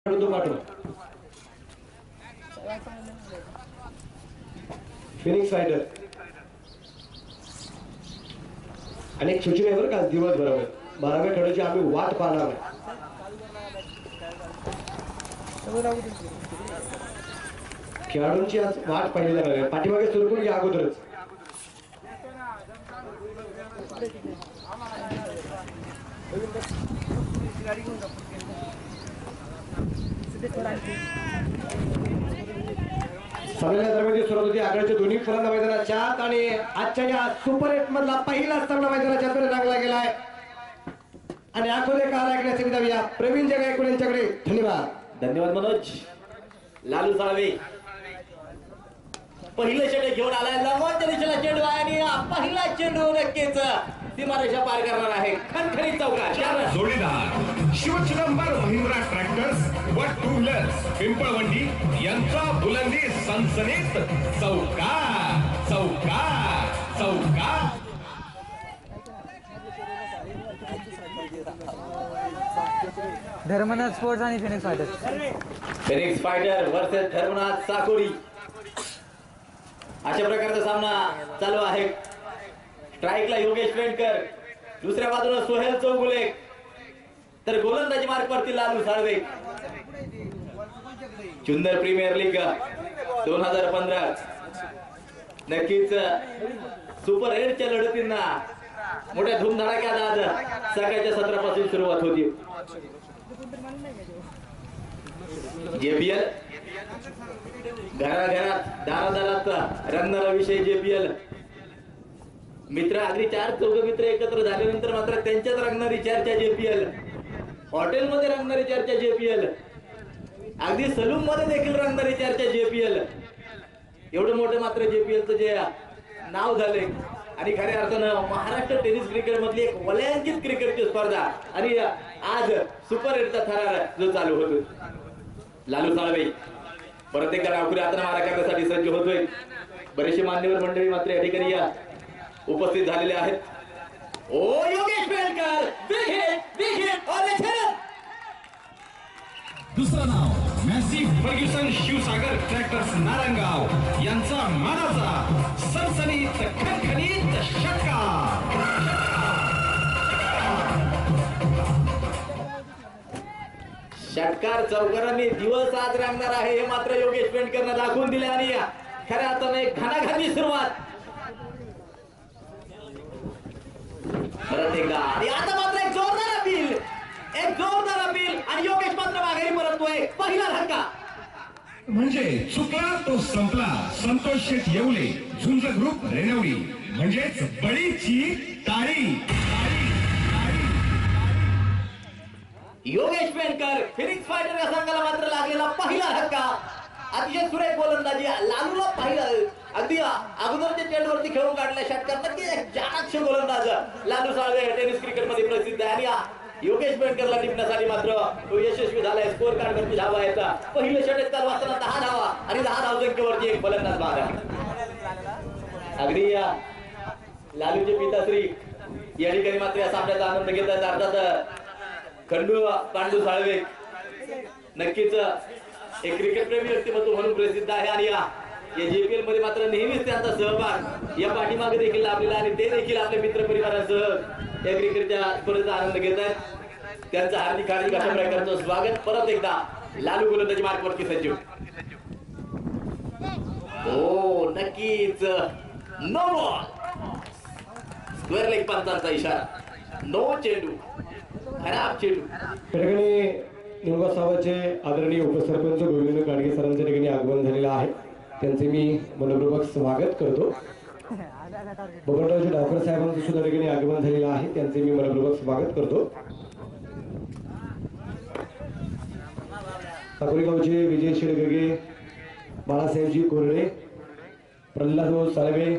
Phoenix fighter अनेक सूचनेवर का दिवसभरावर 12व्या खेळाची आम्ही वाट पाहणार आहे. खेळाडूंची आज वाट पाहिली जाणार आहे. पाठीमागे सुरू करून या अगोदरच सामन्याच्या दरम्यान सुरुवात होती. आघाडीच्या दोन्ही फलंदाज मैदानाच्या आत आणि आजच्या या सुपर 8 मधला पहिला सामना मैदानाच्या आत रंगला गेलाय आणि आखोदे कार ऐकण्याचे विधान या प्रवीण जगायकवाड यांच्याकडे. धन्यवाद मनोज. लालू साळवे पहिलं चेंडू घेऊन आलाय. लंबवच्या दिशेला चेंडू आहे आणि पहिला चेंडू नक्कीच सीमारेषा पार करणार आहे. खणखणीत चौकार. जोडीदार शिवचिदंबर महिंद्रा ट्रॅक्टर्स व टू व्हीलर्स पिंपळवंडी यांचा बुलंदी सनसनीत चौकार चौकार चौकार. धर्मनाथ स्पोर्ट्स आणि Phoenix fighter. Phoenix fighter versus Dharmanath Sakori अशा प्रकारचा सामना चालू आहे. स्ट्राईकला योगेश वेंडकर, दुसऱ्या बाजूला सोहेल चौगुले, तर गोलंदाजी मार्ग वरती लालू साळवे. चुंदर प्रीमियर लीग 2015 नक्कीच सुपर 8च्या लढतींना मोठ्या धूमधडाक्यात आज सकाळच्या सत्रापासून सुरुवात होती. जेपीएल घराघरात दारादारात रंगणारा विषय. जेपीएल मित्र अगदी 4-4 मित्र एकत्र झाल्यानंतर मात्र त्यांच्यात रंगणारी चर्चा. जेपीएल हॉटेलमध्ये रंगणारी चर्चा. जेपीएल अगदी सलून मध्ये देखील रंगणारी चर्चा. जेपीएल एवढं मोठं मात्र जेपीएलचं जे नाव झालंय आणि खऱ्या अर्थानं महाराष्ट्र टेनिस क्रिकेट मधली एक वलयांकित क्रिकेटची स्पर्धा आणि आज सुपर 8चा थरार जो चालू होतो. लालू साळवे परत एकदा डावखुरी आता मारा करण्यासाठी सज्ज होतोय. बरेचसे मान्यवर मंडळी मात्र या ठिकाणी उपस्थित झालेले आहेत. ओ योगेश वेंडकर दुसरं नाव Massey Ferguson Shivsagar tractors Narayangaon यांचा मानाचा सनसनीत खणखणीत षटकार. षटकार चौकारांनी दिवस आज रंगणार आहे हे मात्र योगेश वेंडकरनं दाखवून दिले आणि खऱ्या अर्थाने एक घणाघाती सुरुवात. परत एकदा आणि आता मात्र एक जोरदार अपील आणि योगेश मात्र माघारी परततोय. पहिला धक्का म्हणजे चुकला तो संपला. संतोष शेठ येवले, झुंज ग्रुप रेणवडी म्हणजेच बळीची तारी. योगेश वेंडकर फिनिक्स फायटर या संघाला मात्र लागलेला पहिला धक्का. अतिशय सुरेख गोलंदाजी. लालूला पहिला अगदी अगोदरच्या चेंडूवरती खेळून काढल्या षटकार. नक्की चाणाक्ष गोलंदाज लालू साळवे टेनिस क्रिकेट मध्ये प्रसिद्ध आहे आणि योगेश वेंडकरला टिपण्यासाठी मात्र तो यशस्वी झालाय. स्कोर कार्ड वरती धावा आहेत. पहिलं षटक चालू असताना 10 धावा आणि 10 धावसंख्येवरती एक फलंदाज बाद आहे. अगदी लालूचे पिताश्री या ठिकाणी मात्र या सामन्याचा आनंद घेत आहेत. अर्थात खंडू पांडू साळवे नक्कीच एक क्रिकेट प्रेमी व्यक्तिमत्व म्हणून प्रसिद्ध आहे आणि या जेपीएल मध्ये मात्र नेहमीच त्यांचा सहभाग या पाठीमागे देखील लाभलेला आणि ते देखील आपल्या मित्र परिवारासह या क्रिकेटच्या स्पर्धेचा आनंद घेत आहेत. त्यांचं हार्दिक अशा प्रकारचं स्वागत. परत एकदा लालू गोलंदाजी मार्ग वरती सज्ज. हो नक्कीच नो बॉल. स्क्वेअर लेग पंचांचा इशारा. नो चेंडू, खराब चेंडू. निवसावाचे आदरणीय उपसरपंच गोविंद गाडगे सरांच्या ठिकाणी आगमन झालेलं आहे. त्यांचे मी मनपूर्वक स्वागत करतो. बबनरावजी डावकर साहेबांचं सुद्धा ठिकाणी आगमन झालेलं आहे. त्यांचे मी मनपूर्वक स्वागत करतो. साकोरी गावचे विजय शेडगगे, बाळासाहेबजी कोरडे, प्रल्हाद साळवे,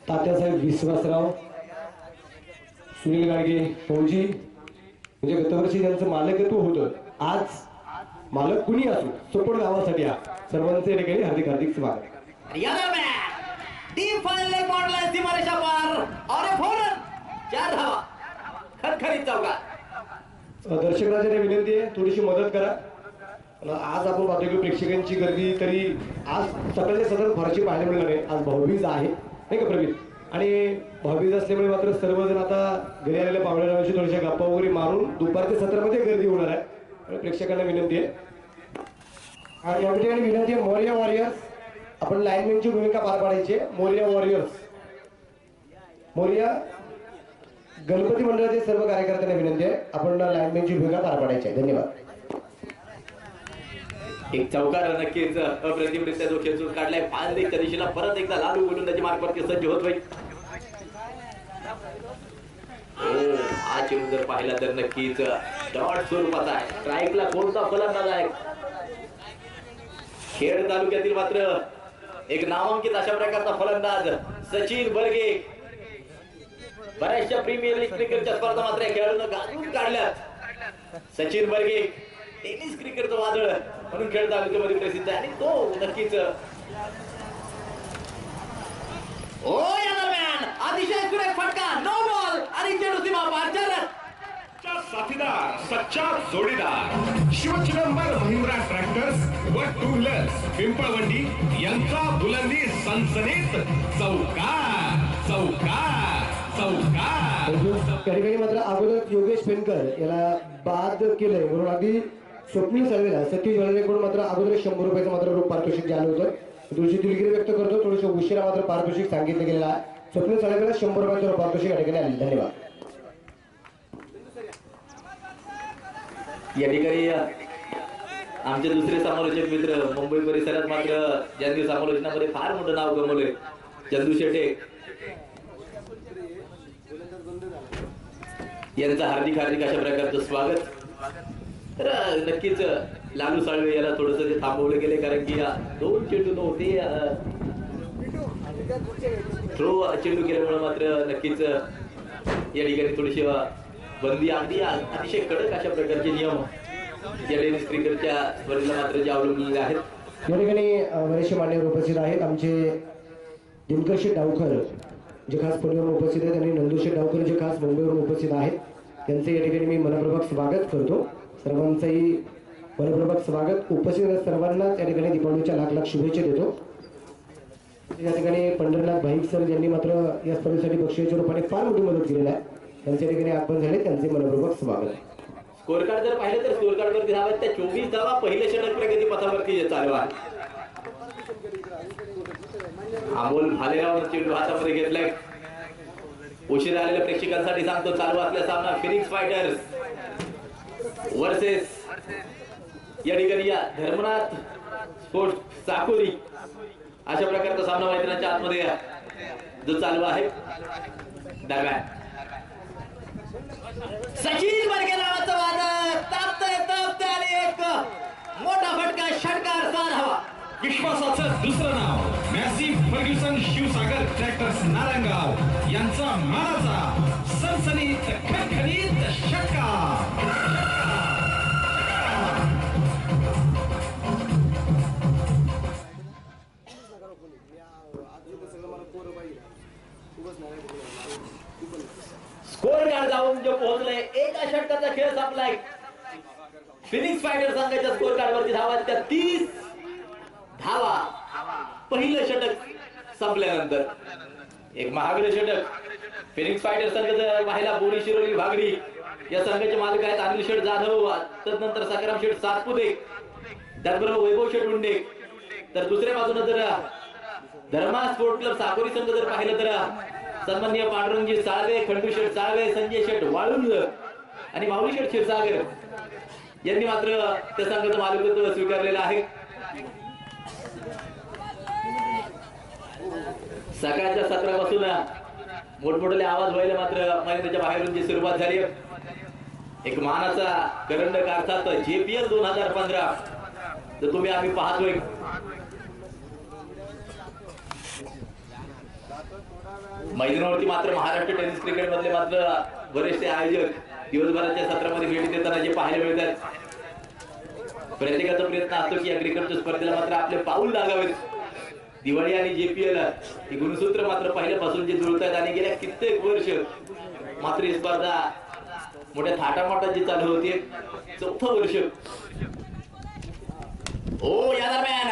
तात्यासाहेब विश्वासराव, सुनील गाडगे फौजी. म्हणजे गतवर्षी त्यांचं मालकत्व होतं. आज मालक कुणी असो सपोर्ट गावासाठी सर्वांचे ठिकाणी हार्दिक हार्दिक स्वागत. सीमारेषा पार और 4 धावा खरखरीत चौकार. दर्शक राजाने विनंती आहे थोडीशी मदत करा. आज आपण पाहतोय की प्रेक्षकांची गर्दी तरी आज सकाळच्या सतत फारशी पाहायला मिळणार आहे. आज भाऊबीज आहे नाही का प्रवीण, आणि भाऊबीज असल्यामुळे मात्र सर्वजण आता घरी आलेल्या पाहुण्याशी थोड्याशा गप्पा वगैरे मारून दुपारच्या सत्रामध्ये गर्दी होणार आहे. आणि प्रेक्षकांना विनंती आहे आणि या ठिकाणी विनंती आहे मोरिया वॉरियर्स, आपण लाईनमॅनची भूमिका पार पाडायची आहे. मोरिया वॉरियर्स, मोरिया गणपती मंडळातील सर्व कार्यकर्त्यांना विनंती आहे आपण लाईनमॅनची भूमिका पार पाडायची आहे. धन्यवाद. एक चौकार नक्कीच अप्रतिमरित्या जो खेचून काढलाय फायनलिस्टच्या दिशेला परत एकदा लालू गोलंदाजी मार्गवरती सज्ज होतोय. हा चेंडू जर पाहिला तर नक्कीच डॉट स्वरूपाचा आहे. स्ट्राईकला कोणता फलंदाज आहे. खेड तालुक्यातील मात्र एक नामांकित अशा प्रकारचा फलंदाज सचिन बर्गे. बऱ्याचशा प्रीमियर लीग क्रिकेटच्या स्पर्धा मात्र या खेळाडूंना गाजून काढल्यात. सचिन बर्गे टेनिस क्रिकेटचं वादळ म्हणून खेळ तालुक्यामध्ये प्रसिद्ध आहे आणि तो नक्कीच या दरम्यान अतिशय सुरेख फटका, नो बॉल आणि चेंडू सीमा पार. साथीदार सच्चा जोडीदार शिवचिदंबर महिंद्रा ट्रॅक्टर्स व टू व्हीलर्स पिंपळवंडी यांचा बुलंदी सनसनीत चौकार चौकार चौकार. त्या ठिकाणी मात्र अगोदर योगेश पेनकर याला बाद केलंय म्हणून अगदी स्वप्नील सळवेला सतीश वळवेकडून मात्र अगोदर 100 रुपयाचं मात्र रोख पारितोषिक झालं होतं. थोडीशी दिलगिरी व्यक्त करतो. थोडंसं उशिरा मात्र पारितोषिक सांगितलं गेलेलं आहे. स्वप्नील सळवेला 100 रुपयाचं रोख पारितोषिक या ठिकाणी आले. धन्यवाद. या ठिकाणी आमचे दुसरे समालोचक मित्र मुंबई परिसरात मात्र ज्यांनी समालोचनामध्ये फार मोठं नाव गमवलंय चंदू शेटे यांचं हार्दिक हार्दिक अशा प्रकारचं स्वागत. तर नक्कीच लालू साळवे याला थोडस ते थांबवलं गेले कारण की 2 चेंडू नव्हते थ्रो चेंडू केल्यामुळे मात्र नक्कीच या ठिकाणी थोडीशी बंदी अगदी अतिशय कडक अशा प्रकारचे नियम या टेनिस क्रिकेटच्या स्पर्धेला मात्र जे अवलंबलेले आहेत. या ठिकाणी बरेचसे मान्यवर उपस्थित आहेत. आमचे दिनकरशेठ डावकर जे खास पुण्यावरून उपस्थित आहेत आणि नंदुशेठ डावकर जे खास मुंबईवरून उपस्थित आहेत त्यांचं या ठिकाणी मी मनपूर्वक स्वागत करतो. सर्वांचंही मनपूर्वक स्वागत. उपस्थित सर्वांना त्या ठिकाणी दीपावलीच्या लाख लाख शुभेच्छा देतो. या ठिकाणी पंढरनाथ भाईक सर यांनी मात्र या स्पर्धेसाठी बक्षिसाच्या रूपाने फार मोठी मदत केलेली आहे. त्यांच्या ठिकाणी आगमन झाले त्यांचे मनपूर्वक स्वागत. स्कोर कार्ड जर पाहिलं तर स्कोर कार्ड वरती धावा त्या 24 धावा पहिल्या षटक प्रगती पथावरती चालू आहे. अमोल भालेराव चेंडू हातामध्ये घेतलाय. उशीर आलेल्या प्रेक्षकांसाठी सांगतो चालू असलेला सामना फिनिक्स फायटर्स वर्सेस या ठिकाणी धर्मनाथ स्पोर्ट्स चाकोरी अशा प्रकारचा सामना मैदानाच्या आतमध्ये जो चालू आहे. दरम्यान सचिन बर्गे नावाचं वादक तापतंय आणि एक मोठा फटका षटकार सार हवा. विश्वासाचं दुसरं नाव Massey Ferguson Shivsagar tractors Narayangaon यांचा मानाचा सनसनीत खणखणीत षटकार. स्कोर कार्ड जाऊन जो पोहोचलाय एका षटकाचा खेळ संपलाय. फिनिक्स फायटर संघाच्या स्कोर कार्ड वरती धावा त्या 30 धावा पहिलं षटक संपल्यानंतर. एक महागडे षटक फिनिक्स फायटर संघाचा महिला बोरी शिरोली भागडी या संघाचे मालक आहेत अनिल शेठ जाधव, तदनंतर संग्राम शेठ सातपुते, त्याचबरोबर वैभव शेठ उंडे. तर दुसऱ्या बाजूने जर धर्मा स्पोर्ट क्लब साकोरी संघ जर पाहिलं तर सन्माननीय पांडुरंगजी साळवे, खंडू शेठ साळवे, संजय शेठ वाळुंज आणि माऊली शेठ क्षीरसागर यांनी मात्र त्या संघाचं मालकत्व स्वीकारलेलं आहे. सकाळच्या सत्रापासून मोठमोठे आवाज व्हायला मात्र मैदानाच्या बाहेरून जी सुरुवात झाली. एक मानाचा करंडक अर्थात JPL 2015 तर तुम्ही आम्ही पाहतोय. मैदानावरती मात्र महाराष्ट्र टेनिस क्रिकेट मधले मात्र बरेचसे आयोजक दिवसभराच्या सत्रामध्ये भेट देताना जे पाहायला मिळतात. प्रत्येकाचा प्रयत्न असतो की या क्रिकेटच्या स्पर्धेला मात्र आपले पाऊल लागावेत. दिवाळी आणि JPL ही गुणसूत्र मात्र पहिल्यापासून जे जुळतात आणि गेल्या कित्येक वर्ष मात्र ही स्पर्धा मोठ्या थाटामाटाची चालू होती चौथं वर्ष. हो या दरम्यान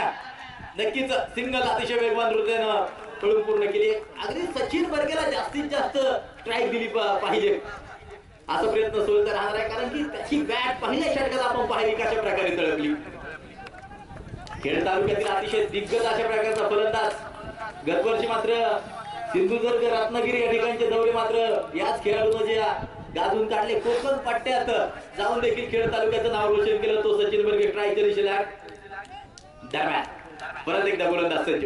नक्कीच सिंगल अतिशय वेगवान हृदयानं पळून पूर्ण केली. अगदी सचिन बर्गेला जास्तीत जास्त स्ट्राईक दिली पाहिजे असा प्रयत्न सुरू राहणार आहे, कारण की त्याची बॅट पहिल्या षटकात आपण पाहिली कशा प्रकारे तळपली. खेड तालुक्यातील अतिशय दिग्गज अशा प्रकारचा फलंदाज. गतवर्षी मात्र सिंधुदुर्ग रत्नागिरी या ठिकाणचे दौरे मात्र याच खेळाडूंना जे गाजून काढले. कोकण पट्ट्यात जाऊन देखील खेड तालुक्याचं नाव रोशन केलं तो सचिन बर्गे स्ट्राईकच्या दिशेला. दरम्यान परत एकदा गोलंदाज सज्ज.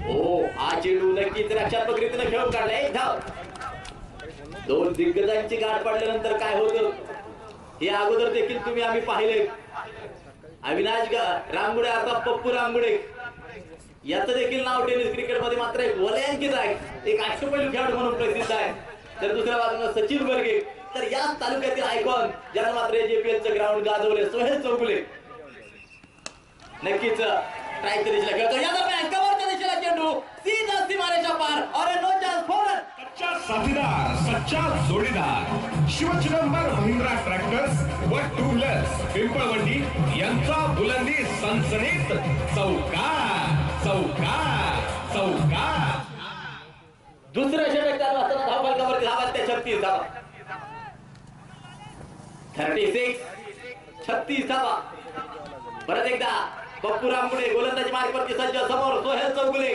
हो हा चेंडू नक्कीच रक्षात्मक रीतीने खेळून काढला. एक धाव. दोन दिग्गजांची गाठ पडल्यानंतर काय होतं हे अगोदर देखील तुम्ही आम्ही पाहिले. अविनाश रांगुडे अर्थात पप्पू रांगुडे याचं देखील नाव टेनिस क्रिकेट मध्ये मात्र एक वलयांकित आहे, एक अष्टपैलू खेळाडू म्हणून प्रसिद्ध आहे. तर दुसऱ्या बाजूला सचिन बर्गे, तर याच तालुक्यातील आयकॉन ज्याला मात्र जेपीएलचं ग्राउंड गाजवले सोहेल चौगुले. नक्कीच स्ट्राईकच्या दिशेला खेळतो. या दरम्यान कव्हरच्या दिशेला चेंडू सीधा सीमारेच्या पार और नो चान्स फॉर सच्चा साथीदार, सच्चा जोडीदार शिवचिदंबर महिंद्रा ट्रॅक्टर्स व टू व्हीलर्स पिंपळवंडी यांचा बुलंदी सनसनीत चौकार चौकार चौकार. दुसऱ्या षटक चालू असताना धाव फलकावरती धावा त्या 36 धावा. 36 36 धावा. परत एकदा पप्पू रामगुडे गोलंदाजी मार्गावरती सज्ज. समोर सोहेल चौगुले.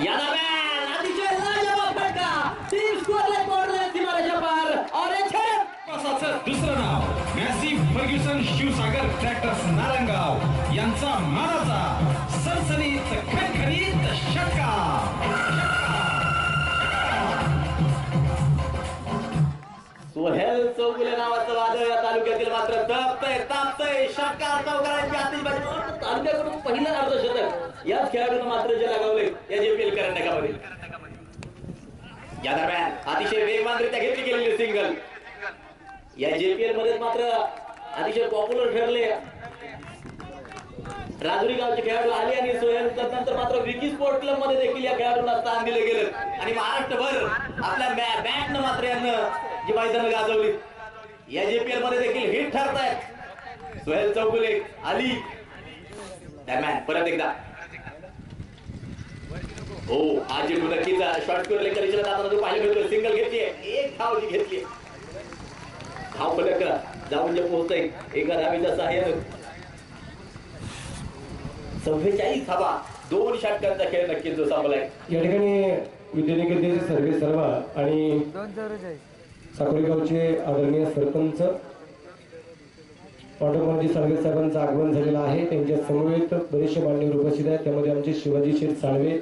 या दरम्यान अतिशय लाजवाब फटका. टीम स्कोअरलाईन बॉर्डरलाईन सीमारेषा पार और एक छेड. पासाचं दुसरं नाव Massey Ferguson Shivsagar tractors Narayangaon यांचा मानाचा सनसनीत खणखणीत षटकार. सोहेल चौगुले नावाचं वादळ या तालुक्यातील मात्र तापतय षटकार चौकारांची आतिषबाजी. तालुक्याकडून पहिलं अर्धशतक याच खेळाडूंना मात्र जे लगावले या जेपीएल करंडकामध्ये. या दरम्यान अतिशय वेगवानरित्या घेतली गेलेली सिंगल या जेपीएल मध्ये मात्र अतिशय पॉप्युलर ठरले. राजुरी गावचे खेळाडू आले आणि सोहेल नंतर मात्र विकी स्पोर्ट क्लब मध्ये देखील या खेळाडूंना स्थान दिले गेले आणि महाराष्ट्रभर आपल्या बॅटनं मात्र यांना जी मैदानं गाजवली. या जेपीएल मध्ये देखील हिट ठरतायत सोहेल चौगुले आली. दरम्यान परत एकदा हो हा चेंडू नक्कीच शॉर्ट फिरले करीच्या जाताना जो पाहिलं मिळतो. सिंगल घेतली, एक धाव जी घेतली. धाव फलक जाऊन जे पोहोचतय एका धावेच्या सहाय्यानं. 44 धावा. 2 षटकांचा खेळ नक्कीच जो संपलाय. या ठिकाणी विद्यानिकेतनचे सर्वे सर्व आणि साकोरी गावचे आदरणीय सरपंच पांडुरंगजी साळवे साहेबांचं आगमन झालेलं आहे. त्यांच्या समवेत बरेचसे मान्यवर उपस्थित आहेत. त्यामध्ये आमचे शिवाजी शेठ साळवे,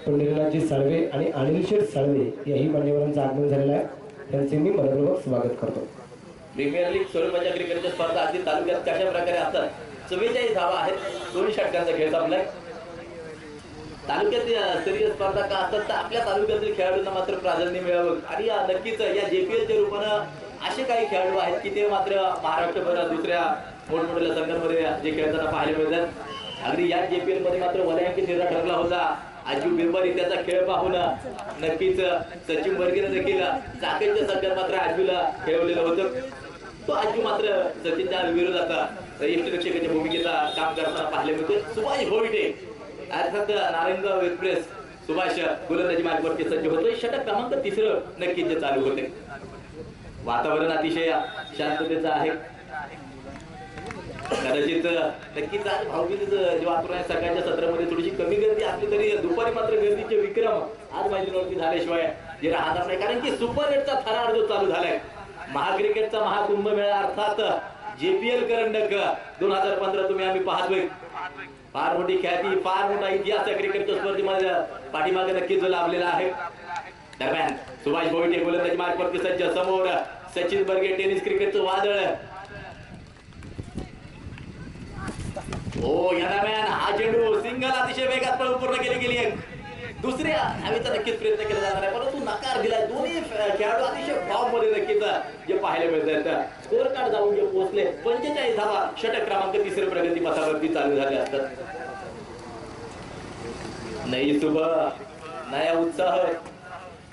पंढरीनाथजी साळवे आणि अनिल शेठ साळवे याही मान्यवरांचं आगमन झालेलं आहे. त्यांचे मी मनपूर्वक स्वागत करतो. प्रीमियर लीग स्वरूपाच्या क्रिकेटच्या स्पर्धा अगदी तालुक्यात कशा प्रकारे असतात. 44 धावा आहेत. 2 षटकांचा खेळ संपलाय. तालुक्यातील स्तरीय स्पर्धा का असतात तर आपल्या तालुक्यातील खेळाडूंना मात्र प्राधान्य मिळावं आणि नक्कीच या जेपीएलच्या रूपानं असे काही खेळाडू आहेत की ते मात्र महाराष्ट्रभर दुसऱ्या मोठमोठ्या संघांमध्ये जे खेळताना पाहायला मिळतात. अगदी या जेपीएल मध्ये मात्र वलयांकित हिरा ठरला होता. आजू बिंबारी त्याचा खेळ पाहून नक्कीच सचिन बर्गेने देखील चाकणच्या संघात मात्र आजूला खेळवलेलं होतं. तो आजू मात्र सचिनच्या विरोधात यष्टीरक्षकाच्या भूमिकेचा काम करताना पाहायला मिळतो. सुभाष भोईटे अर्थात नारायणगाव एक्सप्रेस सुभाष गोलंदाजी मार्गावरती सज्ज होतोय. षटक क्रमांक 3 नक्कीच जे चालू होते. वातावरण अतिशय शांततेचं आहे. कदाचित नक्कीच आज भाऊबीजेचं जे वातावरण आहे सकाळच्या सत्रामध्ये थोडीशी कमी गर्दी असली तरी दुपारी मात्र गर्दीचे विक्रम आज मैदानावरती झाल्याशिवाय जे राहणार नाही. कारण की सुपर 8चा थरार जो चालू झालाय महाक्रिकेटचा महाकुंभमेळा अर्थात जेपीएल करंडक 2015 तुम्ही आम्ही पाहतोय. फार मोठी ख्याती, फार मोठा इतिहास या क्रिकेटच्या स्पर्धेमध्ये पाठीमागे नक्कीच जो लाभलेला आहे. दरम्यान सुभाष भोईटे गोलंदाजी मार्गावरती सज्ज. समोर सचिन बर्गे टेनिस क्रिकेटचं वादळ. हो या दरम्यान हा चेंडू सिंगल अतिशय वेगात पळून पूर्ण केली गेली आहे. दुसऱ्या धावेचा नक्कीच प्रयत्न केला जाणार आहे परंतु नकार दिला. दोन्ही खेळाडू अतिशय फॉर्म मध्ये नक्कीच जे पाहायला मिळतात. स्कोअर कार्ड जाऊन जे पोहोचले 45 धावा षटक क्रमांक 3 प्रगती पथावरती चालू झाले असतात. नई सुबह, नया उत्साह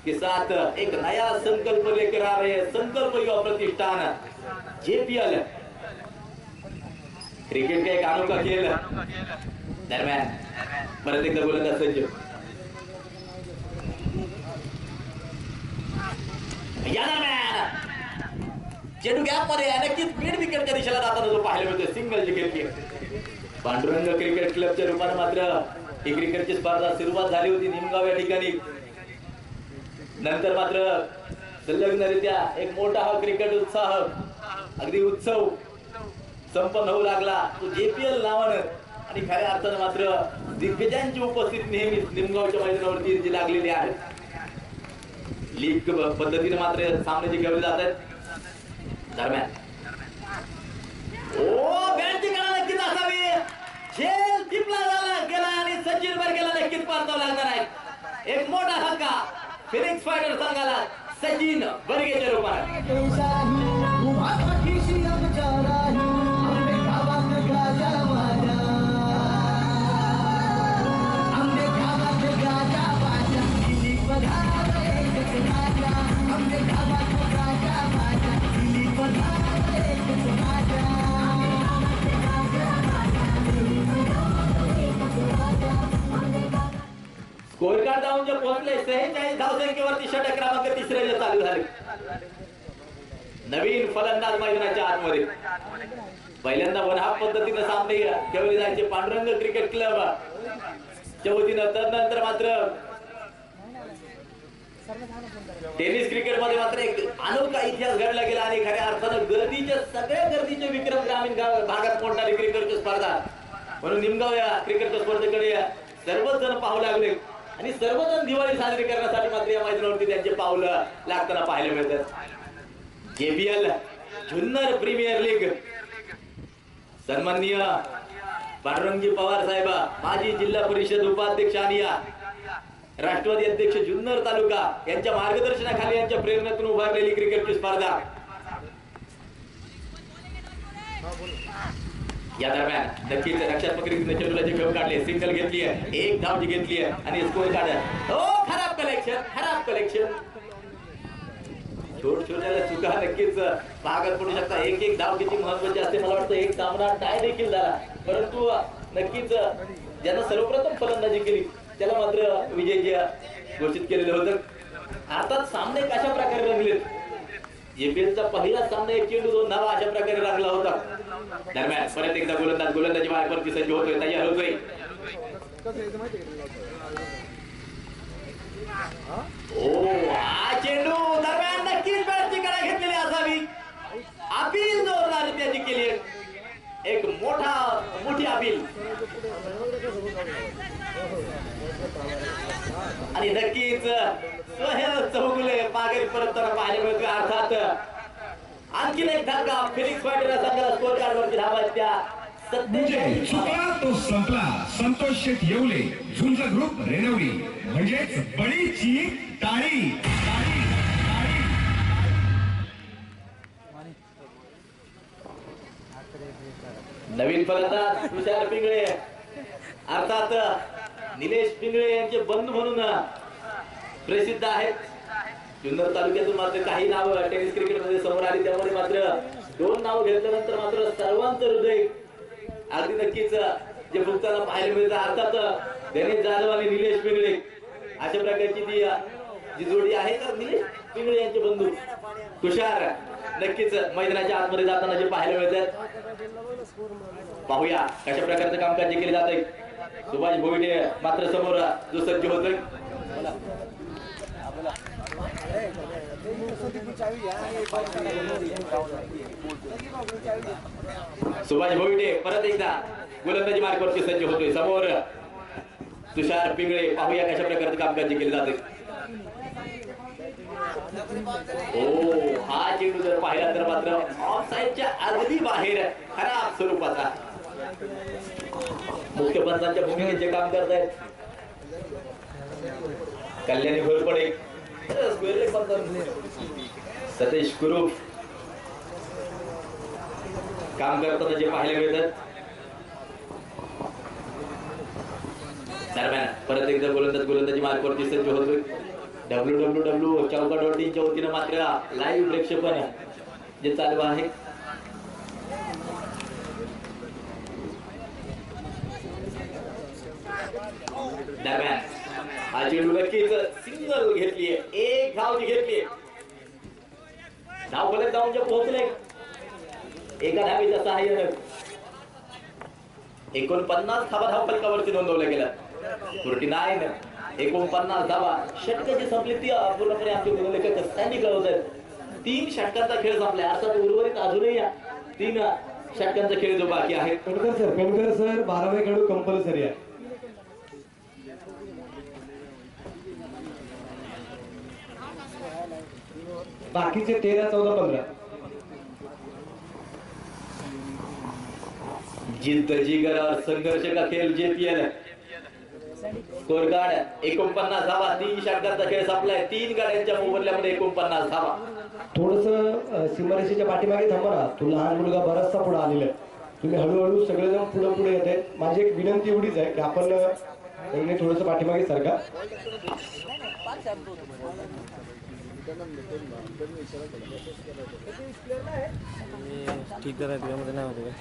के साथ एक नया संकल्प लेकर आ रहे हैं संकल्प युवा प्रतिष्ठान जेपीएल। क्रिकेट का एक अनोखा खेल दरम्यान परत एकदा गोलंदाज सज्ज या दरम्यान चेंडू गॅप मध्ये नक्कीच मिड विकेटच्या दिशेला जाताना जो पाहायला मिळतोय सिंगल जी घेतली। पांडुरंग क्रिकेट क्लबच्या रूपाने मात्र ही क्रिकेटची स्पर्धा सुरुवात झाली होती निमगाव या ठिकाणी। नंतर मात्र संलग्नरित्या एक मोठा हा क्रिकेट उत्साह अगदी उत्सव संपन्न होऊ लागला तो जेपीएल नावानं आणि खऱ्या अर्थानं मात्र दिग्गजांची उपस्थिती नेहमीच निमगावच्या मैदानावरती जी लागलेली आहे। लीग पद्धतीने मात्र सामने जे खेळले जात आहेत दरम्यान बॅटिंगला नक्कीच असावी झेल टिपला गेला आणि सचिन बर्गेला नक्कीच पारताव लागणार आहे। एक मोठा हक्का फिनिक्स फायटर संघाला सचिन बर्गेच्या रूपाने। स्कोर कार्ड जाऊन जे पोहोचले 46 धावसंख्येवरती षटक क्रमांक तिसऱ्याने चालू झाले। नवीन फलंदाज मैदानाच्या आतमध्ये पहिल्यांदा वन हाफ पद्धतीने सामने खेळले जायचे पांडुरंग क्रिकेट क्लब च्या वतीनं। तदनंतर मात्र टेनिस क्रिकेट मध्ये मात्र एक अनोखा इतिहास घडला गेला आणि खऱ्या अर्थानं सगळ्या गर्दीचे विक्रम ग्रामीण भागात मोडणारी क्रिकेटची स्पर्धा म्हणून निमगाव या क्रिकेटच्या स्पर्धेकडे सर्वच जण पाहू लागले आणि सर्वजण दिवाळी साजरी करण्यासाठी मात्र या मैदानावरती त्यांचे पावलं लागताना पाहायला मिळतात। जेपीएल जुन्नर प्रीमियर लीग सन्माननीय पांडुरंगजी पवार साहेब माजी जिल्हा परिषद उपाध्यक्ष आणि राष्ट्रवादी अध्यक्ष जुन्नर तालुका यांच्या मार्गदर्शनाखाली यांच्या प्रेरणेतून उभारलेली क्रिकेटची स्पर्धा या दरम्यान नक्कीच रक्षात्मक रीतीने चेंडूला खेळ काढले सिंगल घेतली आहे एक धाव जी घेतली आहे आणि स्कोर कार्ड खराब कलेक्शन छोट्या चुका नक्कीच भागात पडू शकता। एक धाव किती महत्वाची असते मला वाटतं एक सामना टाय देखील झाला परंतु नक्कीच ज्यांना सर्वप्रथम फलंदाजी केली त्याला मात्र विजय घोषित केलेलं होतं। अर्थात सामने कशा प्रकारे रंगलेत जेपीएलचा पहिला सामना एक चेंडू 2 धावा अशा प्रकारे रंगला होता। दरम्यान परत एकदा गोलंदाजी मार्गावरती सज्ज होतोय तयार होतोय। हा चेंडू दरम्यान नक्कीच बॅटची कडा घेतलेली असावी अपील जोरदार त्याची केली एक मोठी अपील आणि नक्कीच सोहेल चौगुले माघारी परतताना पाहायला मिळतोय। अर्थात आणखीन एक धक्का फिनिक्स फायटर संघाला स्कोर कार्ड वरती धावा त्या म्हणजे चुकला तो संपला संतोष शेठ येवले झुंज ग्रुप रेणवडी म्हणजेच बळीची टाळी। नवीन फलंदाज तुषार पिंगळे अर्थात निलेश पिंगळे यांचे बंधू म्हणून प्रसिद्ध आहेत। जुन्नर तालुक्यातून मात्र काही नाव टेनिस क्रिकेट मध्ये समोर आली त्यामध्ये मात्र 2 नाव घेतल्यानंतर मात्र सर्वांचं हृदय अगदी नक्कीच जे फुगताना पाहायला मिळतं। अर्थात गणेश जाधव आणि निलेश पिंगळे अशा प्रकारची जी जोडी आहे तर निलेश पिंगळे यांचे बंधू तुषार नक्कीच मैदानाच्या आतमध्ये जाताना जे पाहायला मिळतात पाहूया कशा प्रकारचं कामकाज केले जात आहे। सुभाष भोईटे मात्र समोर जो सज्ज होतोय सुभाष भोईटे परत एकदा गोलंदाजी मार्गावरती सज्ज होतोय समोर तुषार पिंगळे पाहूया कशा प्रकारचं कामकाज केले जाते। हा चेंडू जर पाहिला तर मात्र ऑफसाईडच्या अगदी बाहेर खराब स्वरूपाचा मुख्य पंचांच्या भूमिकेचे काम करत आहेत कल्याणी घोरपडे सतीश कुरूप काम करताना जे पाहायला मिळतात दरम्यान परत एकदा गोलंदाजी मार्कवरती सज्ज होतोय. www चौका.in वतीनं मात्र लाईव्ह प्रेक्षेपण जे चालू आहे. दरम्यान हा चेंडू नक्कीच सिंगल घेतलीये, एक धाव जी घेतलीये. धाव फलक जाऊन जे पोहोचले एका धावेच्या सहाय्यानं 49 धावा धाव फलकावरती नोंदवल्या गेल्या. 49 49 धावा षटकाची संपली ती पूर्णपणे आमचे गुणलेखक त्यांनी कळवतात. 3 षटकांचा खेळ संपलाय. अर्थात उर्वरित अजूनही 3 षटकांचा खेळ जो बाकी आहे. पेंडकर सर 12वे खेळू कंपल्सरी आहे. बाकीचे 13, 14, 15 जिद्द जिगर और संघर्ष का खेळ JPL. स्कोर कार्ड 49 धावा. 3 षटकांचा खेळ संपलाय. 3 गाड्यांच्या मोबदल्यामध्ये 49 धावा. थोडस सीमारेषेच्या पाठीमागे थांबा ना. तो लहान मुलगा बराचसा पुढे आलेला आहे. तुम्ही हळूहळू सगळेजण पुढे येत आहेत. माझी एक विनंती एवढीच आहे की आपण थोडस पाठीमागे सारखा. ठीक करायचं नाही होते.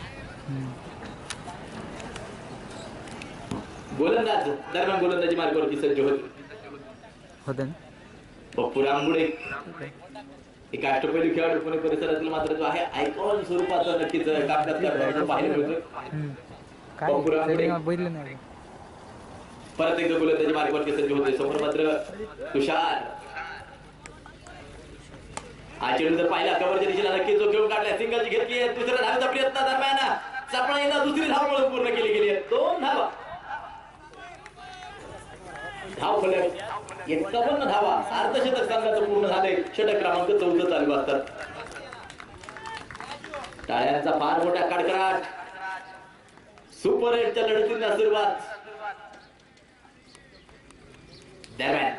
गोलंदाज दरम्यान गोलंदाजी मार्गावरती सज्ज होते. पप्पू रामगुडे एक अष्टपैलू खेळाडू पुणे परिसरातील मात्र जो आहे आयकॉन स्वरूपाचा नक्कीच कामकाज करण्याचं पाहायला मिळतोय. पप्पू रामगुडे परत एकदा गोलंदाजी मार्गावरती सज्ज होते. समोर मात्र तुषार. हा चेंडू जर पाहिला कव्हरच्या दिशेला नक्कीच जो घेऊन काढलाय. सिंगलची घेतली आहे. दुसऱ्या धावेचा प्रयत्न दरम्यान चपळाईनं दुसरी धाव म्हणून पूर्ण केली गेली आहे. 2 धावा. धाव फलक 51 धावा. अर्धशतक संघाचं पूर्ण झालंय. षटक क्रमांक 14 चालू असतात. टाळ्यांचा फार मोठा कडकडाट. सुपर 8च्या लढतींना सुरुवात. दरम्यान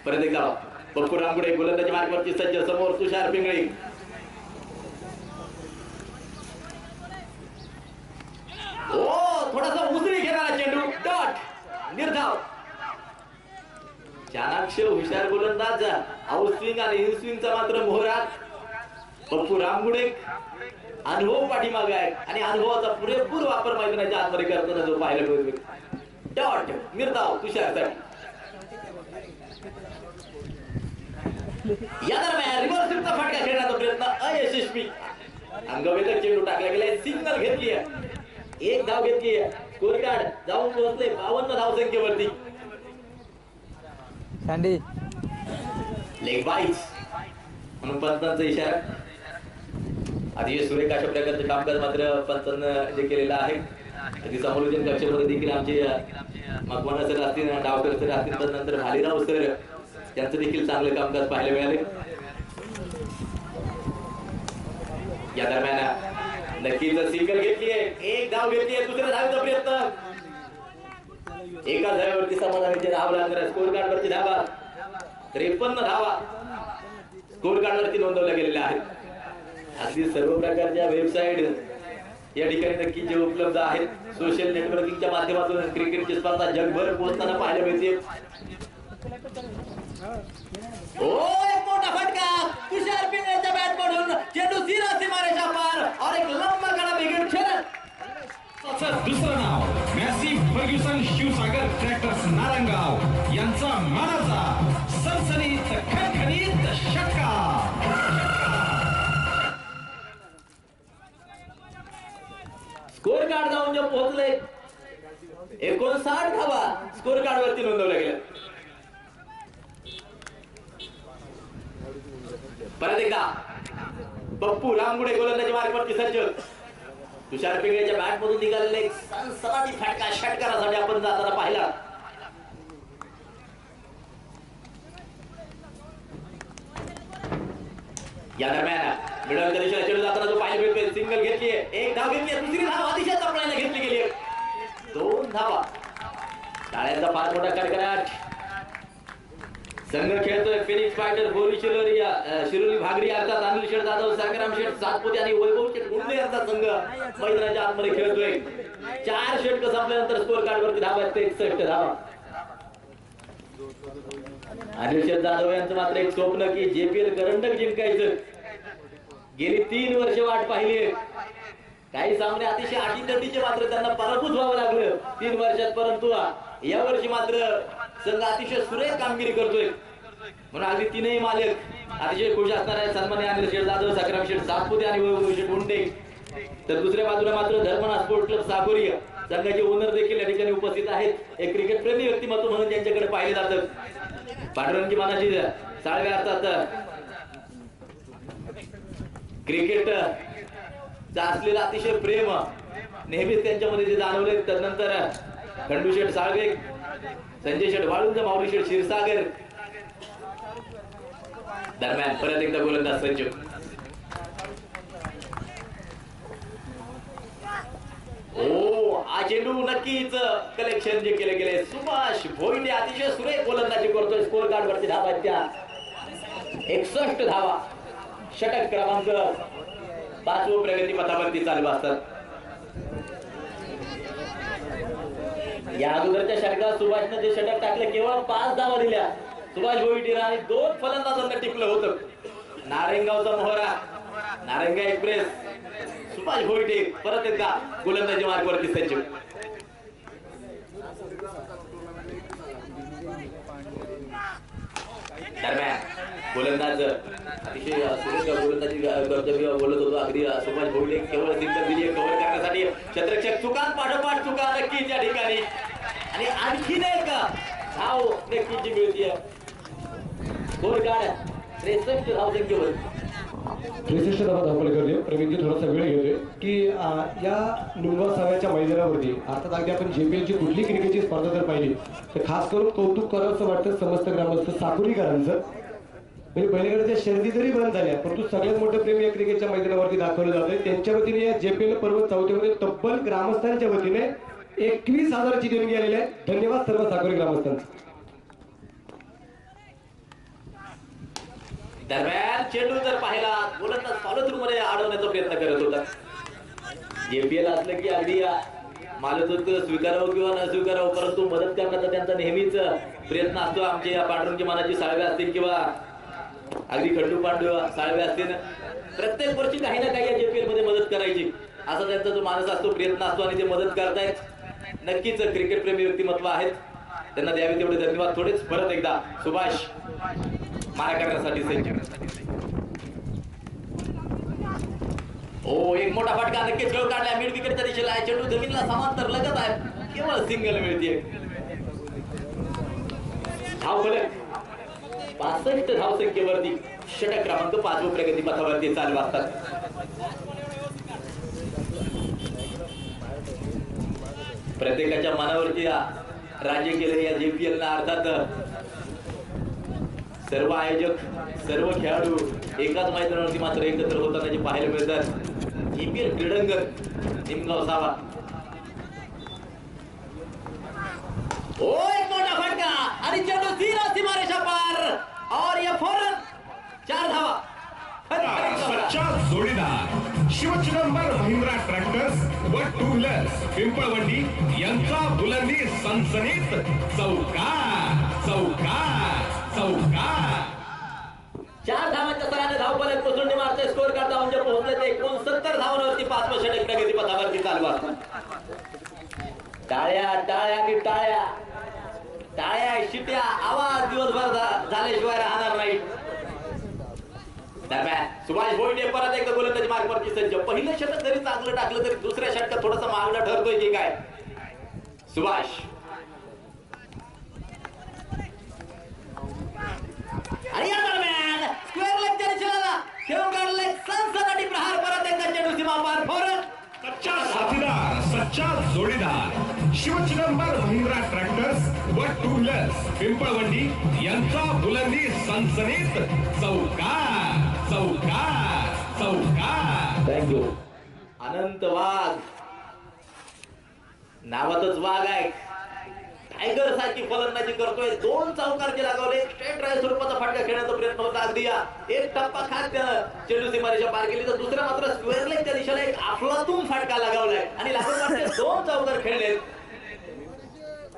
परत एकदा पप्पू रामगुडे गोलंदाजी मार्गावरती सज्ज. समोर तुषार पिंगळे. थोडासा उसळी घेणारा चेंडू. डॉट निर्धाव. चाणाक्ष हुशार गोलंदाज. आउटस्विंग आणि इनस्विंगचा मात्र मोहरा. पप्पू रामगुडे अनुभव पाठीमागे आहे आणि अनुभवाचा पुरेपूर वापर मैदानाच्या आतमध्ये करताना जो पाहायला मिळतो. डॉट निर्धाव तुषारसाठी. या दरम्यान रिव्हर्स स्वीपचा फटका खेळण्याचा प्रयत्न अयशस्वी. अंगवेधक चेंडू टाकला गेलाय. सिंगल घेतली आहे. 1 धाव घेतली आहे. स्कोर कार्ड जाऊन पोहोचले 52 धाव संख्येवरती. लेग बाईस म्हणून पंचांचा इशारा. अतिशय सुरेख अशा प्रकारचे कामकाज मात्र पंचांना जे केलेलं आहे. त्याची समालोचन कक्षामध्ये देखील आमचे मकवाना सर असतील, डावकर सर असतील, तदनंतर भालेराव सर यांचं देखील चांगलं कामकाज पाहायला मिळाले. या दरम्यान नक्कीच सिंगल घेतली आहे. 1 धाव घेतली आहे. दुसऱ्या धावेचा प्रयत्न. एका धावेवरती समाधानाचे धाव लागणार. स्कोर कार्ड वरती धावा 53 धावा स्कोर कार्ड वरती नोंदवल्या गेलेल्या आहेत. अगदी सर्व प्रकारच्या वेबसाईट या ठिकाणी नक्की जे उपलब्ध आहेत. सोशल नेटवर्किंगच्या माध्यमातून क्रिकेटची स्पर्धा जगभर पोहोचताना पाहायला मिळते. एक मोठा फटका तुषार पिंगळेच्या बॅट पडून चेंडू सीधा सीमारेषा पार और एक लंबा कडा बिघड खेळत. दुसरं नाव Massey Ferguson Shivsagar tractors Narayangaon यांचा मानाचा सनसनीत खणखणीत षटका. स्कोर कार्ड जाऊन जे पोहोचले 59 धावा स्कोर कार्ड वरती नोंदवल्या गेल्या. परत एकदा पप्पू रामगुडे गोलंदाजी मार्गावरती सज्ज. तुषार पिंगळेच्या बॅट मधून निघालेला एक सनसनाटी फटका षटकारासाठी आपण जाताना पाहिला. या दरम्यान मिडल दिशेला चेंडू जाताना जो पाहायला मिळतोय. सिंगल घेतलीये. 1 धाव घेतली. दुसरी धाव अतिशय चपळाईने घेतली गेली. 2 धावा. टाळ्यांचा फार मोठा कडकडाट. संघ खेळतोय फिनिक्स फायटर बोरी शिरोली भागरी अर्थात अनिल शेठ जाधव संग्राम शेठ सातपुते आणि वैभव शेठ उंडे यांचा संघ मैदानाच्या आतमध्ये खेळतोय. 4 षटक संपल्यानंतर स्कोर कार्ड वरती धावा आहेत 61 धावा. अनिल शेठ जाधव यांचं मात्र एक स्वप्न की JPL करंडक जिंकायचं. गेली 3 वर्ष वाट पाहिली. काही सामने अतिशय अटीतटीचे मात्र त्यांना पराभूत व्हावं लागलं 3 वर्षात, परंतु या वर्षी मात्र संघ अतिशय सुरेख कामगिरी करतोय. म्हणून अगदी 3ही मालक अतिशय खुश असणार आहे. सन्माननीय अनिल शेठ जाधव संग्राम शेठ सातपुते आणि वैभव शेठ उंडे. तर दुसऱ्या बाजूला मात्र धर्मना स्पोर्ट क्लब साकोरी संघाचे ओनर देखील या ठिकाणी उपस्थित आहेत. एक क्रिकेट प्रेमी व्यक्तिमत्व म्हणून त्यांच्याकडे पाहिले जातं. पांडुरंगी मानाची साळवे अर्थात क्रिकेट असलेलं अतिशय प्रेम नेहमीच त्यांच्यामध्ये जे जाणवले. त्यानंतर खंडू शेठ साळवे, संजय शेठ वाळुंज, माऊली शेठ क्षीरसागर. दरम्यान परत एकदा गोलंदाज सज्ज. हा चेंडू नक्कीच कलेक्शन जे केले गेले. सुभाष भोईटे अतिशय सुरेख गोलंदाजी करतोय. स्कोर कार्ड वरती धावा आहेत त्या 61 धावा. षटक क्रमांक 5 प्रगती पथावरती चालू असतात. या अगोदरच्या षटकात सुभाषने जे षटक टाकले केवळ 5 धावा दिल्या. सुभाष भोईटे आणि 2 फलंदाजांना टिपलं होतं. नारायणगावचा मोहरा, नारायणगाव एक्सप्रेस, सुभाष भोईटे परत एकदा गोलंदाजी मार्गावरती सज्ज. दरम्यान गोलंदाज अतिशय सुरेख गोलंदाजी कर्तव्य बोलत होतो. अगदी सुभाष भोईटे केवळ सिंगल दिली कव्हर करण्यासाठी. क्षेत्ररक्षक चुकान पाठोपाठ चुका नक्कीच या ठिकाणी. आणि आणखीन एक धाव नक्कीच जी मिळतीये. स्कोर कार्ड 63 धावसंख्येवर 63 धावा धावपल करते. प्रवीणजी थोडासा वेळ घेतोय की या निंबासाव्याच्या मैदानावरती अर्थात अगदी आपण JPLची कुठली क्रिकेटची स्पर्धा जर पाहिली तर खास करून कौतुक करावं असं वाटतं समस्त ग्रामस्थ साकुरीकरांचं. म्हणजे पहिल्याकडच्या शर्यती जरी बंद झाल्या परंतु सगळ्यात मोठं प्रेम या क्रिकेटच्या मैदानावरती दाखवलं जातंय. त्यांच्या वतीने या JPL पर्व 4थीमध्ये तब्बल ग्रामस्थांच्या वतीने 21,000ची देणगी आलेली आहे. धन्यवाद सर्व साकुरी ग्रामस्थांचं. दरम्यान चेंडू जर पाहिला गोलंदाज फॉलो थ्रू मध्ये अडवण्याचा प्रयत्न करत होता. JPL असलं की अगदी मालक स्वीकारावं किंवा न स्वीकारावं परंतु मदत करण्याचा त्यांचा नेहमीच प्रयत्न असतो. आमचे पांडुरंगी मानाची साळवे असतील किंवा अगदी खंडू पांडू साळवे असतील, प्रत्येक वर्षी काही ना काही या JPL मध्ये मदत करायची असा त्यांचा जो मानस असतो, प्रयत्न असतो आणि ते मदत करतायत. नक्कीच क्रिकेट प्रेमी व्यक्तिमत्व आहेत. त्यांना द्यावे तेवढे धन्यवाद. थोडेच परत एकदा सुभाष मारा करण्यासाठी सज्ज. एक मोठा फटका नक्कीच खेळ काढला. मिड विकेटच्या दिशेला आहे. चेंडू जमिनीला समांतर लगत आहे. केवळ सिंगल मिळते. धाव फलक 65 धावसंख्येवरती षटक क्रमांक 5 प्रगती पथावरती चालू असतात. प्रत्येकाच्या मनावरती राज्य केलेल्या या JPL अर्थात सर्व आयोजक सर्व खेळाडू एकाच मैदानावरती मात्र एकत्र होताना जे पाहायला मिळतात. JPL क्रीडंगण निमगाव सावा. एक मोठा फटका आणि चेंडू सीधा सीमारेषा पार और ये फौरन 4 धावा. सच्चा जोडीदार शिवचिदंबर महिंद्रा ट्रॅक्टर्स व 2 व्हीलर्स पिंपळवंडी यांचा बुलंदी सनसनीत चौकार चौकार चौकार. 4 धावांच्या सराने धावफलक कोसंडी मारते. स्कोर करता म्हणजे पोहोचले ते 69 धावांवरती 5 षटक प्रगती पथावरती चालू असतात. टाळ्या टाळ्या आणि टाळ्या टाळ्या शिट्या आवाज दिवसभर झाल्याशिवाय राहणार नाही. दरम्यान सुभाष भोईटे परत एकदा गोलंदाजी मार्गावरती सज्ज. पहिलं षटक जरी चांगलं टाकलं तरी दुसऱ्या षटकात थोडासा मागणं ठरतोय की काय. सुभाष आणि या दरम्यान स्क्वेअर लेगच्या दिशेला खेळून काढले सनसनाटी प्रहार. परत एकदा चेंडू सीमा पार. फौरन सच्चा साथीदार सच्चा जोडीदार शिवचिदंबर महिंद्रा ट्रॅक्टर्स व 2 व्हीलर्स पिंपळवंडी यांचा बुलंदी सनसनीत चौकार चौकार चौकार. थँक्यू. अनंत वाघ नावातच वाघ आहे. टायगर सारखी फलंदाजी करतोय. 2 चौकार जे लागवले, स्ट्रेट ड्राइव्ह स्वरूपाचा फटका खेळण्याचा प्रयत्न होता. अगदी एक टप्पा खात त्यानं चेंडू सीमारेषा पार केली, तर दुसरा मात्र स्क्वेअर लेगच्या दिशेला एक अफलातून फटका लगावलाय आणि लागून 2 चौकार खेळले.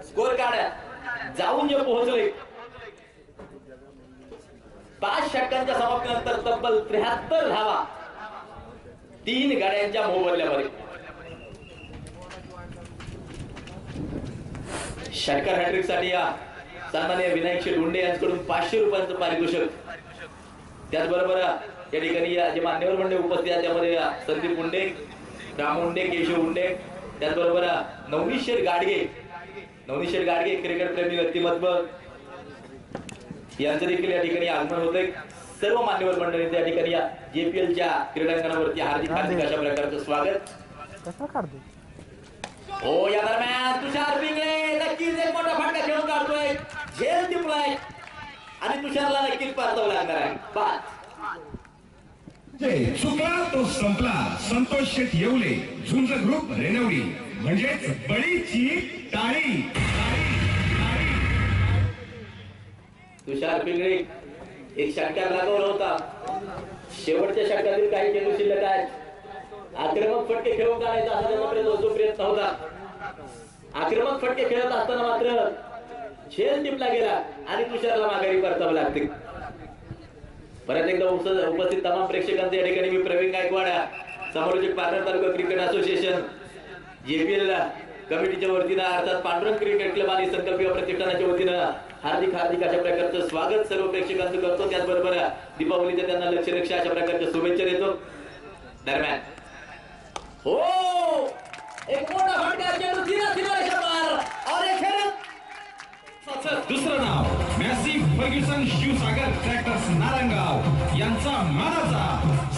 स्कोर कार्ड जाऊन जे पोहोचले 5 षटकांच्या समाप्तीनंतर तब्बल 73 धावा 3 गाड्यांच्या मोबदल्यामध्ये. षटकार हॅट्रिक साठी सन्माननीय विनायक शेठ उंडे यांच्याकडून 500 रुपयांचं पारितोषिक. त्याचबरोबर या ठिकाणी जे मान्यवर मंडळी उपस्थित आहेत त्यामध्ये संदीप उंडे, राम उंडे, केशव उंडे, त्याचबरोबर नवनीत शेठ गाडगे क्रिकेट प्रेमी व्यक्तिमत्व यांचं देखील या ठिकाणी आगमन होतंय. सर्व मान्यवर मंडळी त्या ठिकाणी JPLच्या क्रीडांगणावरती हार्दिक अशा प्रकारचं स्वागत. हो, या दरम्यान तुषार पिंगळे नक्कीच एक मोठा फटका खेळून काढतोय. झेल टिपलाय आणि तुषारला नक्कीच परतावं लागणार आहे. चुकला तो संपला. संतोष शेठ येवले, झुंज ग्रुप रेणवडी म्हणजेच बळीची टाळी. तुषार पिंगळे एक षटकार लागवला होता. शेवटच्या षटकातील काही चेंडू शिल्लक आहेत. आक्रमक फटके खेळून काढायचा असा त्याचा प्रयत्न होता. आक्रमक फटके खेळत असताना मात्र झेल टिपला गेला आणि तुषारला माघारी परतावं लागते. परत एकदा उपस्थित तमाम प्रेक्षकांचे या ठिकाणी मी प्रवीण गायकवाड, समालोचक पारनेर तालुका क्रिकेट असोसिएशन JPL कमिटीच्या वतीनं अर्थात पांडुरंग क्रिकेट क्लब आणि संकल्प प्रतिष्ठानाच्या वतीनं हार्दिक अशा प्रकारचं स्वागत सर्व प्रेक्षकांचं करतो. त्याचबरोबर दीपावलीच्या त्यांना लक्ष अशा प्रकारच्या शुभेच्छा देतो. दरम्यान हो, एक मोठा फटका चेंडू सीमारेषा पार और एक दुसरं नाव Massey Ferguson Shivsagar tractors Narangaon यांचा मानाचा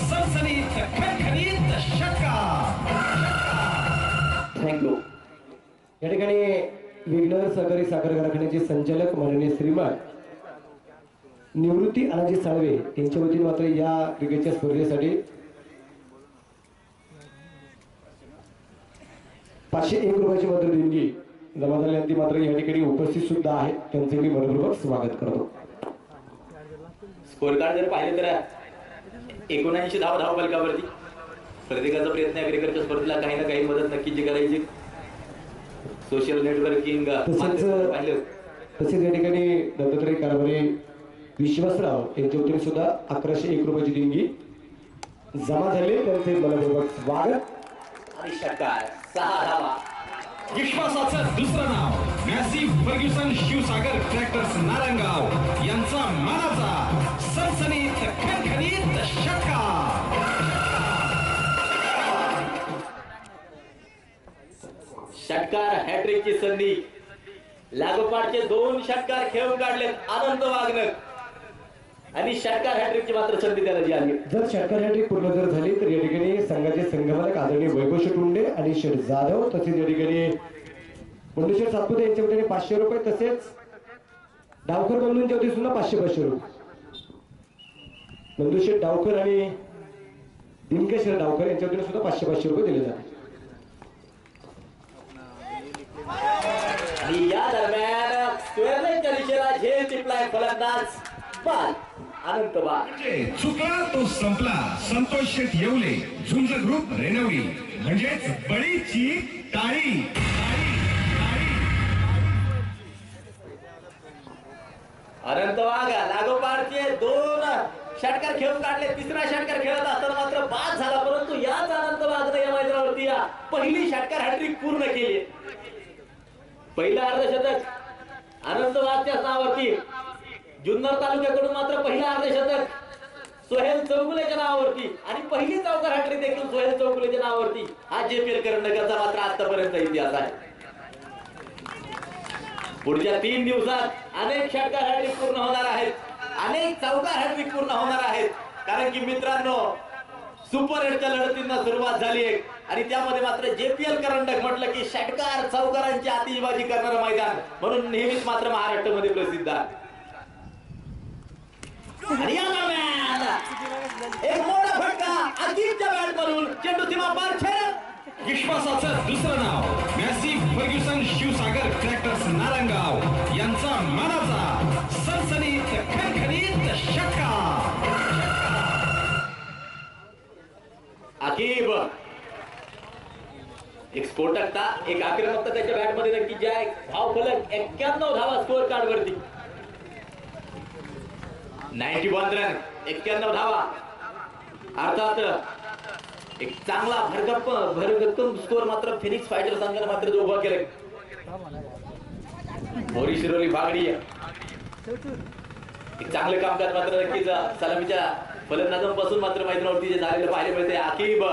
सनसनीत खणखणीत षटकार. थँक्यू. या ठिकाणी विघ्नर सहकारी साखर कारखान्याचे संचालक माननीय श्रीमान निवृत्ती अनाजी साळवे यांच्या वतीने मात्र या क्रिकेटच्या स्पर्धेसाठी 501 रुपयाची मात्र देणगी जमा झाल्यानंतर मात्र या ठिकाणी उपस्थित सुद्धा आहे. त्यांचे मी मनपूर्वक स्वागत करतो. स्कोर कार्ड जर पाहिलं तर 79 धावा फलकावरती प्रत्येकाचा प्रयत्न आहे. क्रिकेटच्या स्पर्धेला काही ना काही मदत नक्कीच करायची. सोशल नेटवर्किंग तसेच या ठिकाणी दत्तात्रय कारभारी विश्वासराव यांच्या वतीने सुद्धा 1101 रुपयाची देणगी जमा झाली. त्यांचे मनपूर्वक स्वागत आणि षटकार 6 धावा. विश्वासाचं दुसरं नाव Massey Ferguson Shivsagar tractors Narangaon यांचा मानाचा सनसनीत खणखणीत षटकार. षटकार हॅट्रिकची संधी. लागोपाठचे 2 षटकार खेळून काढले आनंद वागणं आणि षटकार हॅट्रिकची मात्र संधी त्याला जी आली. जर षटकार हॅट्रिक पूर्ण जर झाली तर या ठिकाणी संघाचे संघमालक आदरणीय वैभव शेठ उंडे आणि शेठ जाधव तसेच या ठिकाणी बंडूशेठ सातपुते यांच्या वतीने 500 रुपये, तसेच डावकर बंधूंच्या वतीने सुद्धा 500 रुपये. बंडूशेठ डावकर आणि दिनकेश्वर डावकर यांच्या वतीने सुद्धा 500 रुपये दिले जाते. आणि या दरम्यान स्क्वेअरलेगच्या दिशेला झेल टिपलाय फलंदाज पण अनंत वाघ. चुकला तो संपला. संतोष शेठ येवले, झुंज ग्रुप रेणवडी म्हणजेच बळीची टाळी. अनंत वाघ लागोपाठचे 2 षटकार खेळून काढले. तिसरा षटकार खेळत असताना मात्र बाद झाला, परंतु याच अनंत वाघने या मैदानावरती पहिली षटकार हॅट्रिक पूर्ण केली. पहिलं अर्धशतक अनंत वाघच्याच नावावरती. जुन्नर तालुक्याकडून मात्र पहिलं अर्धशतक सोहेल चौगुलेच्या नावावरती आणि पहिली चौकार हॅट्रिक देखील सोहेल चौगुलेच्या नावावरती. हा JPL करंडकाचा मात्र आतापर्यंत इतिहास आहे. पुढच्या 3 दिवसात अनेक षटकार हॅट्रिक पूर्ण होणार आहेत, अनेक चौकार हॅट्रिक पूर्ण होणार आहेत. कारण की मित्रांनो, सुपर 8च्या लढतींना सुरुवात झाली आहे आणि त्यामध्ये मात्र JPL करंडक म्हटलं की षटकार चौकारांची आतिषबाजी करणारं मैदान म्हणून नेहमीच मात्र महाराष्ट्रामध्ये प्रसिद्ध आहे. आणि या दरम्यान एक मोठा फटका अजितच्या बॅट मधून चेंडू सीमा पार छेडत विश्वासाचं दुसरं नाव Massey Ferguson Shivsagar tractors Narayangaon यांचा मानाचा सनसनीत खणखणीत षटकार. आकिब एक स्फोटकता एक आक्रमकता त्याच्या बॅट मध्ये नक्की ज्या धाव फलक 91 धावा स्कोर कार्ड वरती 91 रन 91 धावा अर्थात एक चांगला भरगक्कम स्कोर मात्र फिनिक्स फायटर संघाने मात्र जो उभा केलाय. मोरी शिरोली बागडी एक चांगलं कामकाज मात्र नक्कीच सलामीच्या फलंदाजांपासून मात्र मैदानावरती जे झालेलं पाहायला मिळते. आकिब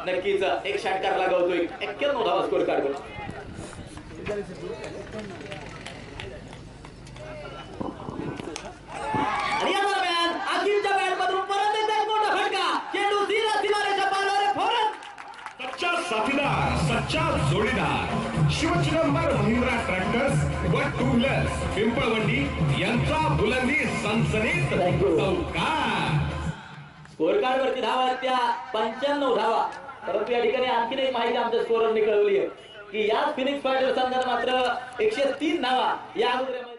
नक्कीच एक षटकार लागवतोय 91 धावा स्कोर कार्ड वर. आणि या दरम्यान आकिबच्या बॅट मधून परत एकदा एक मोठा फटका. चेंडू सीधा सीमारेषा पार फौरन सच्चा साथीदार सच्चा जोडीदार शिवचिदंबर महिंद्रा ट्रॅक्टर्स व टू व्हीलर्स पिंपळवंडी यांचा बुलंदी सनसनीत चौकार. स्कोर कार्ड वरती धावा आहेत त्या 95 धावा. परंतु या ठिकाणी आणखीन एक माहिती आमच्या स्कोररने कळवली आहे की या फिनिक्स फायटर संघाने मात्र 103 धावा या अगोदर